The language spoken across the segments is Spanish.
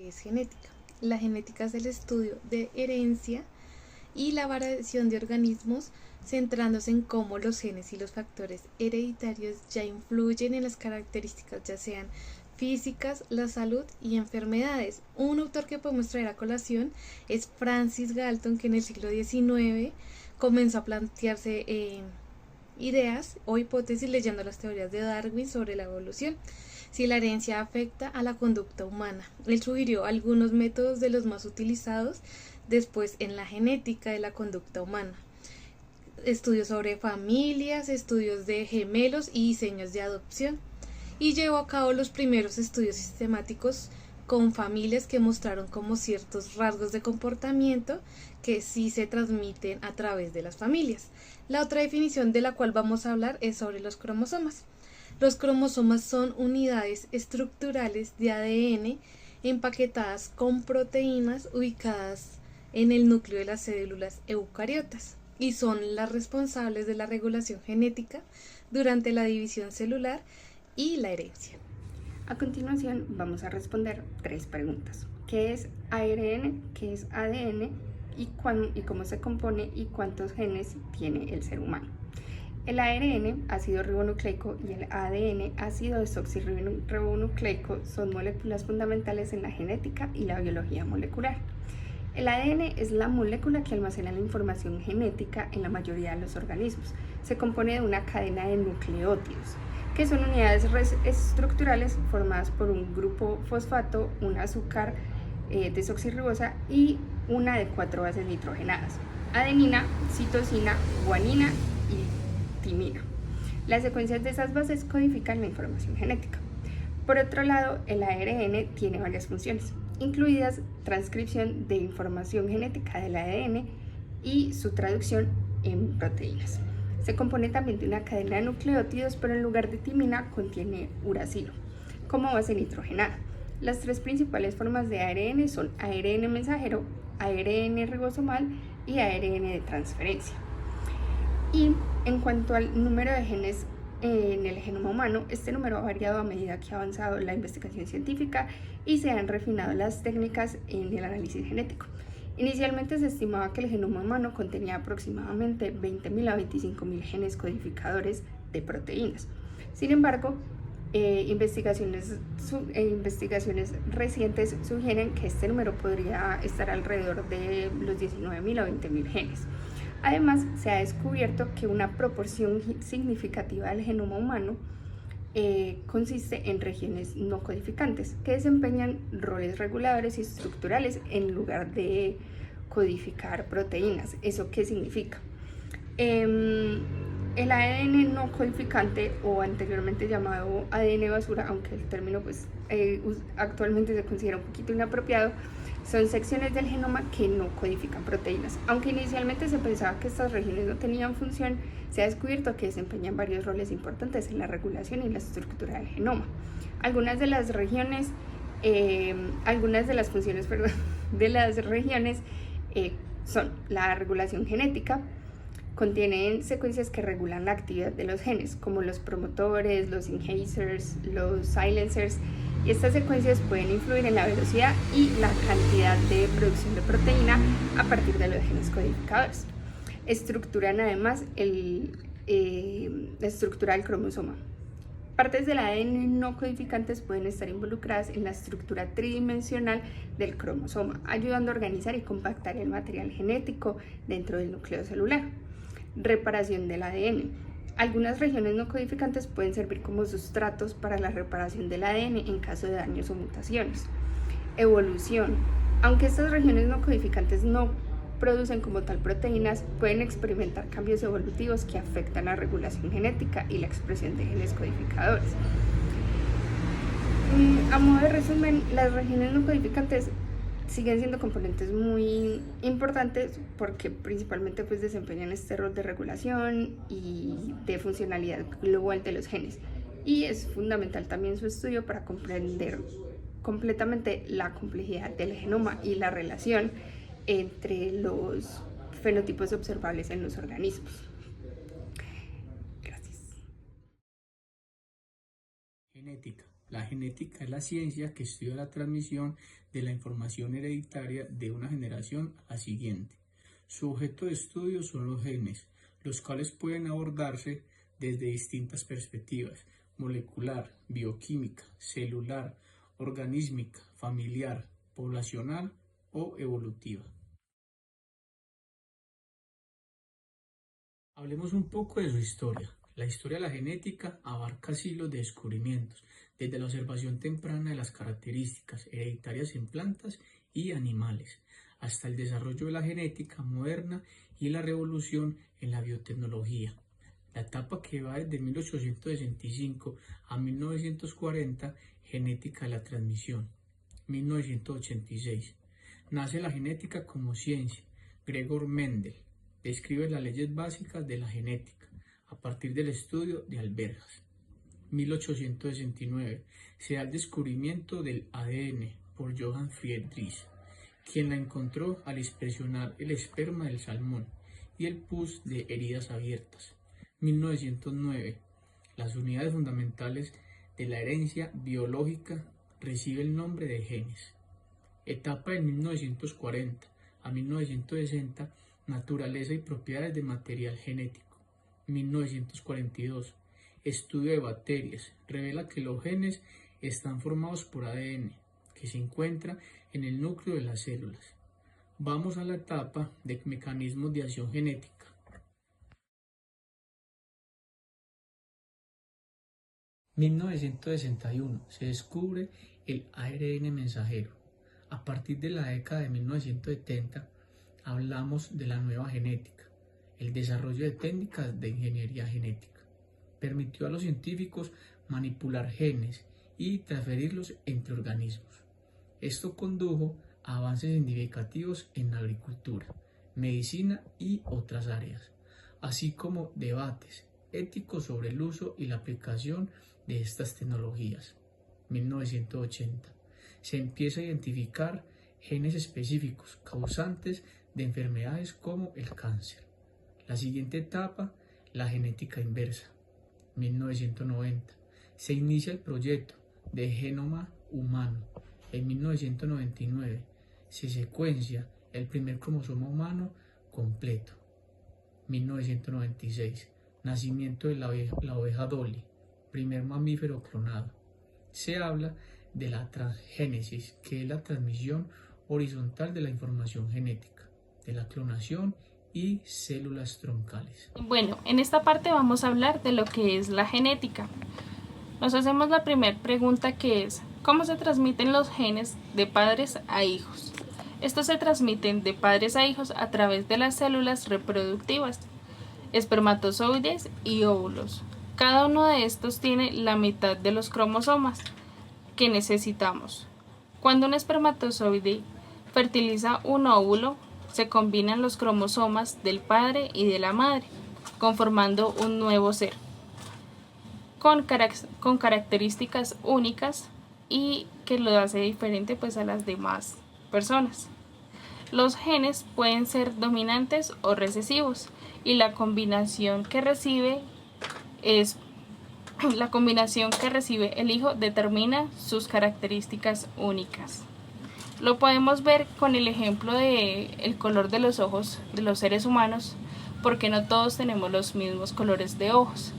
Es genética. La genética es el estudio de herencia y la variación de organismos, centrándose en cómo los genes y los factores hereditarios ya influyen en las características, ya sean físicas, la salud y enfermedades. Un autor que podemos traer a colación es Francis Galton, que en el siglo XIX comenzó a plantearse ideas o hipótesis leyendo las teorías de Darwin sobre la evolución, si la herencia afecta a la conducta humana. Él sugirió algunos métodos de los más utilizados después en la genética de la conducta humana: estudios sobre familias, estudios de gemelos y diseños de adopción, y llevó a cabo los primeros estudios sistemáticos con familias que mostraron como ciertos rasgos de comportamiento que sí se transmiten a través de las familias. La otra definición de la cual vamos a hablar es sobre los cromosomas. Los cromosomas son unidades estructurales de ADN empaquetadas con proteínas ubicadas en el núcleo de las células eucariotas y son las responsables de la regulación genética durante la división celular y la herencia. A continuación vamos a responder 3 preguntas. ¿Qué es ARN? ¿Qué es ADN? ¿Y cómo se compone y cuántos genes tiene el ser humano? El ARN, ácido ribonucleico, y el ADN, ácido desoxirribonucleico, son moléculas fundamentales en la genética y la biología molecular. El ADN es la molécula que almacena la información genética en la mayoría de los organismos. Se compone de una cadena de nucleótidos, que son unidades estructurales formadas por un grupo fosfato, un azúcar desoxirribosa y una de 4 bases nitrogenadas: adenina, citosina, guanina y timina. Las secuencias de esas bases codifican la información genética. Por otro lado, el ARN tiene varias funciones, incluidas transcripción de información genética del ADN y su traducción en proteínas. Se compone también de una cadena de nucleótidos, pero en lugar de timina contiene uracilo como base nitrogenada. Las 3 principales formas de ARN son ARN mensajero, ARN ribosomal y ARN de transferencia. Y en cuanto al número de genes en el genoma humano, este número ha variado a medida que ha avanzado la investigación científica y se han refinado las técnicas en el análisis genético. Inicialmente se estimaba que el genoma humano contenía aproximadamente 20.000 a 25.000 genes codificadores de proteínas. Sin embargo, investigaciones recientes sugieren que este número podría estar alrededor de los 19.000 a 20.000 genes. Además, se ha descubierto que una proporción significativa del genoma humano consiste en regiones no codificantes que desempeñan roles reguladores y estructurales en lugar de codificar proteínas. ¿Eso qué significa? El ADN no codificante, o anteriormente llamado ADN basura, aunque el término actualmente se considera un poquito inapropiado, son secciones del genoma que no codifican proteínas. Aunque inicialmente se pensaba que estas regiones no tenían función, se ha descubierto que desempeñan varios roles importantes en la regulación y la estructura del genoma. Algunas de las funciones de las regiones son la regulación genética. Contienen secuencias que regulan la actividad de los genes, como los promotores, los enhancers, los silencers, y estas secuencias pueden influir en la velocidad y la cantidad de producción de proteína a partir de los genes codificadores. Estructuran además la estructura del cromosoma. Partes del ADN no codificantes pueden estar involucradas en la estructura tridimensional del cromosoma, ayudando a organizar y compactar el material genético dentro del núcleo celular. Reparación del ADN. Algunas regiones no codificantes pueden servir como sustratos para la reparación del ADN en caso de daños o mutaciones. Evolución. Aunque estas regiones no codificantes no producen como tal proteínas, pueden experimentar cambios evolutivos que afectan la regulación genética y la expresión de genes codificadores. A modo de resumen, las regiones no codificantes siguen siendo componentes muy importantes porque principalmente desempeñan este rol de regulación y de funcionalidad global de los genes, y es fundamental también su estudio para comprender completamente la complejidad del genoma y la relación entre los fenotipos observables en los organismos. Gracias. Genética. La genética es la ciencia que estudia la transmisión de la información hereditaria de una generación a la siguiente. Su objeto de estudio son los genes, los cuales pueden abordarse desde distintas perspectivas: molecular, bioquímica, celular, organísmica, familiar, poblacional o evolutiva. Hablemos un poco de su historia. La historia de la genética abarca siglos de descubrimientos, desde la observación temprana de las características hereditarias en plantas y animales, hasta el desarrollo de la genética moderna y la revolución en la biotecnología. La etapa que va desde 1865 a 1940, genética de la transmisión. 1986. Nace la genética como ciencia. Gregor Mendel describe las leyes básicas de la genética a partir del estudio de alberjas. 1869. Se da el descubrimiento del ADN por Johann Friedrich, quien la encontró al inspeccionar el esperma del salmón y el pus de heridas abiertas. 1909. Las unidades fundamentales de la herencia biológica recibe el nombre de genes. Etapa de 1940 a 1960, naturaleza y propiedades de material genético. 1942, estudio de bacterias, revela que los genes están formados por ADN, que se encuentra en el núcleo de las células. Vamos a la etapa de mecanismos de acción genética. 1961 se descubre el ARN mensajero. A partir de la década de 1970 hablamos de la nueva genética. El desarrollo de técnicas de ingeniería genética permitió a los científicos manipular genes y transferirlos entre organismos. Esto condujo a avances significativos en la agricultura, medicina y otras áreas, así como debates éticos sobre el uso y la aplicación de estas tecnologías. 1980. Se empieza a identificar genes específicos causantes de enfermedades como el cáncer. La siguiente etapa, la genética inversa. 1990. Se inicia el proyecto de genoma humano. En 1999 se secuencia el primer cromosoma humano completo. 1996. Nacimiento de la oveja Dolly, primer mamífero clonado. Se habla de la transgénesis, que es la transmisión horizontal de la información genética, de la clonación y células troncales. Bueno, en esta parte vamos a hablar de lo que es la genética. Nos hacemos la primera pregunta, que es: ¿cómo se transmiten los genes de padres a hijos? Estos se transmiten de padres a hijos a través de las células reproductivas, espermatozoides y óvulos. Cada uno de estos tiene la mitad de los cromosomas que necesitamos. Cuando un espermatozoide fertiliza un óvulo, se combinan los cromosomas del padre y de la madre, conformando un nuevo ser, con características únicas y que lo hace diferente pues a las demás personas. Los genes pueden ser dominantes o recesivos, y la combinación que recibe el hijo determina sus características únicas. Lo podemos ver con el ejemplo de el color de los ojos de los seres humanos, porque no todos tenemos los mismos colores de ojos.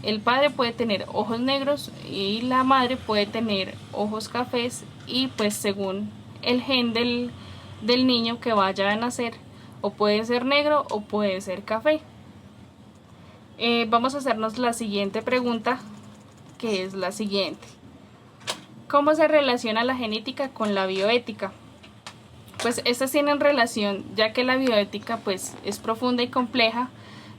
El padre puede tener ojos negros y la madre puede tener ojos cafés, y pues según el gen del niño que vaya a nacer, o puede ser negro o puede ser café. Vamos a hacernos la siguiente pregunta, que es la siguiente: ¿cómo se relaciona la genética con la bioética? Pues estas tienen relación, ya que la bioética pues es profunda y compleja,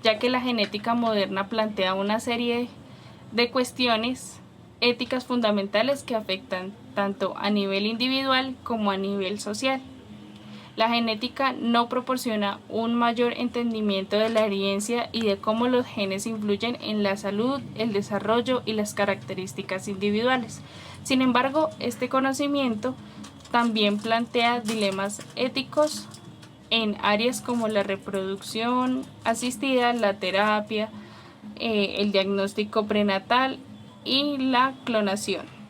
ya que la genética moderna plantea una serie de cuestiones éticas fundamentales que afectan tanto a nivel individual como a nivel social. La genética no proporciona un mayor entendimiento de la herencia y de cómo los genes influyen en la salud, el desarrollo y las características individuales. Sin embargo, este conocimiento también plantea dilemas éticos en áreas como la reproducción asistida, la terapia, el diagnóstico prenatal y la clonación.